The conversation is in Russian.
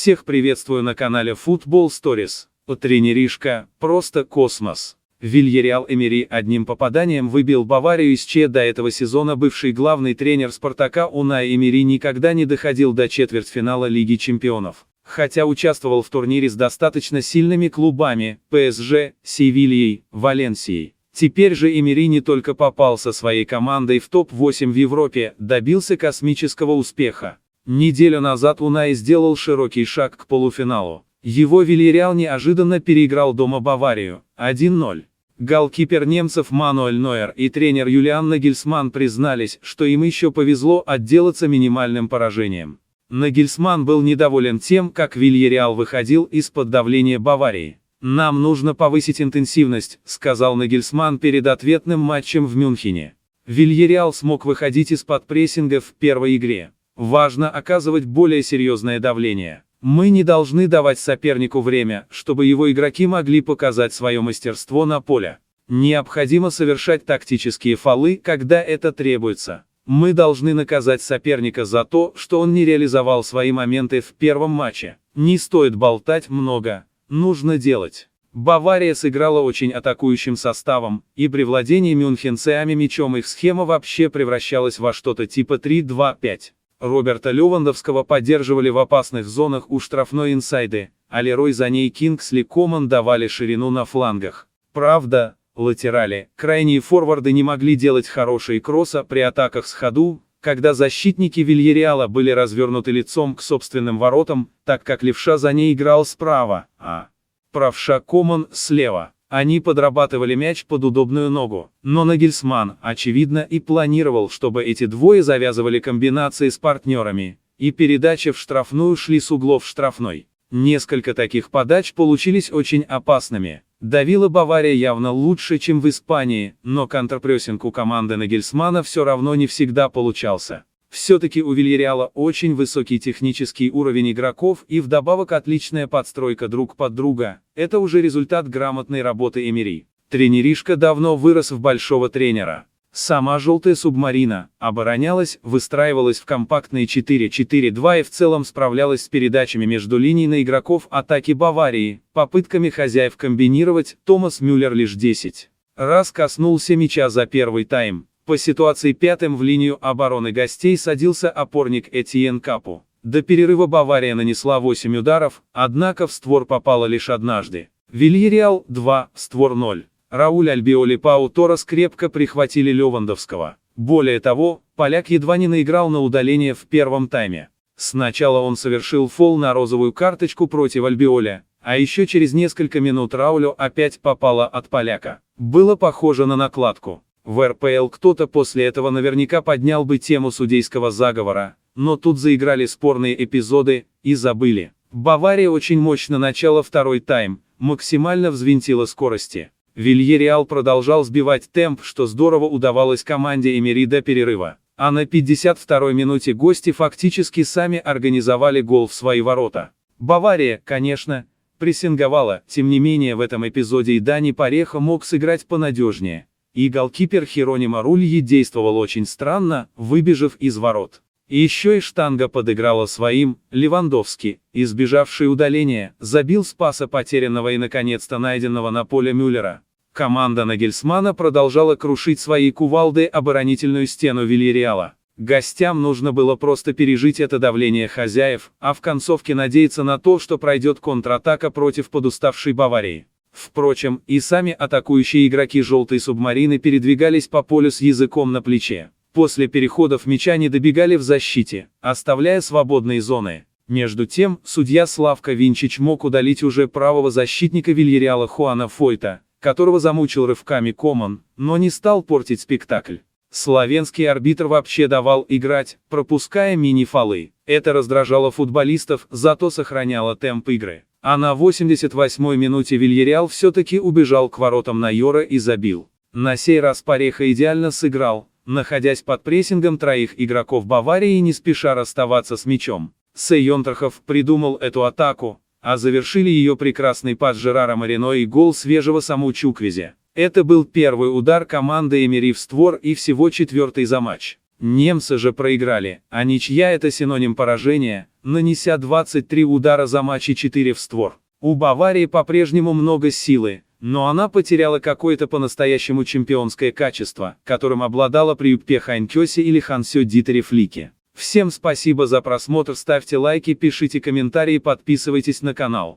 Всех приветствую на канале Football Stories. Тренеришка, просто космос. Вильяреал Эмери одним попаданием выбил Баварию из ЧСКА. До этого сезона бывший главный тренер Спартака Унай Эмери никогда не доходил до четвертьфинала Лиги Чемпионов. Хотя участвовал в турнире с достаточно сильными клубами – ПСЖ, Севильей, Валенсией. Теперь же Эмери не только попал со своей командой в топ-8 в Европе, добился космического успеха. Неделю назад Унай сделал широкий шаг к полуфиналу. Его Вильяреал неожиданно переиграл дома Баварию 1-0. Голкипер немцев Мануэль Нойер и тренер Юлиан Нагельсманн признались, что им еще повезло отделаться минимальным поражением. Нагельсманн был недоволен тем, как Вильяреал выходил из-под давления Баварии. «Нам нужно повысить интенсивность», — сказал Нагельсманн перед ответным матчем в Мюнхене. Вильяреал смог выходить из-под прессинга в первой игре. Важно оказывать более серьезное давление. Мы не должны давать сопернику время, чтобы его игроки могли показать свое мастерство на поле. Необходимо совершать тактические фолы, когда это требуется. Мы должны наказать соперника за то, что он не реализовал свои моменты в первом матче. Не стоит болтать много, нужно делать. Бавария сыграла очень атакующим составом, и при владении мюнхенцами мячом их схема вообще превращалась во что-то типа 3-2-5. Роберта Левандовского поддерживали в опасных зонах у штрафной инсайды, а Лерой Зане и Кингсли Коман давали ширину на флангах. Правда, латерали, крайние форварды не могли делать хорошие кросса при атаках с ходу, когда защитники Вильяреала были развернуты лицом к собственным воротам, так как левша Зане играл справа, а правша Коман слева. Они подрабатывали мяч под удобную ногу, но Нагельсманн, очевидно, и планировал, чтобы эти двое завязывали комбинации с партнерами, и передачи в штрафную шли с углов штрафной. Несколько таких подач получились очень опасными. Давила Бавария явно лучше, чем в Испании, но контрпрессинг у команды Нагельсманна все равно не всегда получался. Все-таки у Вильяреала очень высокий технический уровень игроков и вдобавок отличная подстройка друг под друга. Это уже результат грамотной работы Эмери. Тренеришка давно вырос в большого тренера. Сама желтая субмарина оборонялась, выстраивалась в компактные 4-4-2 и в целом справлялась с передачами между линий на игроков атаки Баварии. Попытками хозяев комбинировать Томас Мюллер лишь 10 раз коснулся мяча за первый тайм. По ситуации пятым в линию обороны гостей садился опорник Этьен Капу. До перерыва Бавария нанесла 8 ударов, однако в створ попала лишь однажды. Вильяреал 2, створ 0. Рауль Альбиоли и Пау Торрес крепко прихватили Левандовского. Более того, поляк едва не наиграл на удаление в первом тайме. Сначала он совершил фол на розовую карточку против Альбиоля, а еще через несколько минут Раулю опять попало от поляка. Было похоже на накладку. В РПЛ кто-то после этого наверняка поднял бы тему судейского заговора, но тут заиграли спорные эпизоды, и забыли. Бавария очень мощно начала второй тайм, максимально взвинтила скорости. Вильяреал продолжал сбивать темп, что здорово удавалось команде Эмери до перерыва. А на 52-й минуте гости фактически сами организовали гол в свои ворота. Бавария, конечно, прессинговала, тем не менее в этом эпизоде и Дани Пареха мог сыграть понадежнее. И голкипер Херонимо Рульи действовал очень странно, выбежав из ворот. И еще и штанга подыграла своим, Левандовский, избежавший удаления, забил с паса потерянного и наконец-то найденного на поле Мюллера. Команда Нагельсманна продолжала крушить своей кувалдой оборонительную стену Вильяреала. Гостям нужно было просто пережить это давление хозяев, а в концовке надеяться на то, что пройдет контратака против подуставшей Баварии. Впрочем, и сами атакующие игроки желтой субмарины передвигались по полю с языком на плече. После переходов мяча не добегали в защите, оставляя свободные зоны. Между тем, судья Славко Винчич мог удалить уже правого защитника Вильяреала Хуана Фойта, которого замучил рывками Коман, но не стал портить спектакль. Словенский арбитр вообще давал играть, пропуская мини-фолы. Это раздражало футболистов, зато сохраняло темп игры. А на 88-й минуте Вильяреал все-таки убежал к воротам Нойера и забил. На сей раз Пареха идеально сыграл, находясь под прессингом троих игроков Баварии и не спеша расставаться с мячом. Сейонтрахов придумал эту атаку, а завершили ее прекрасный пас Жерара Марино и гол свежего Саму Чуквезе. Это был первый удар команды Эмери в створ и всего четвертый за матч. Немцы же проиграли, а ничья — это синоним поражения, нанеся 23 удара за матч и 4 в створ. У Баварии по-прежнему много силы, но она потеряла какое-то по-настоящему чемпионское качество, которым обладала при Юппе Хайнкёсе или Хансё Дитере Флике. Всем спасибо за просмотр, ставьте лайки, пишите комментарии, подписывайтесь на канал.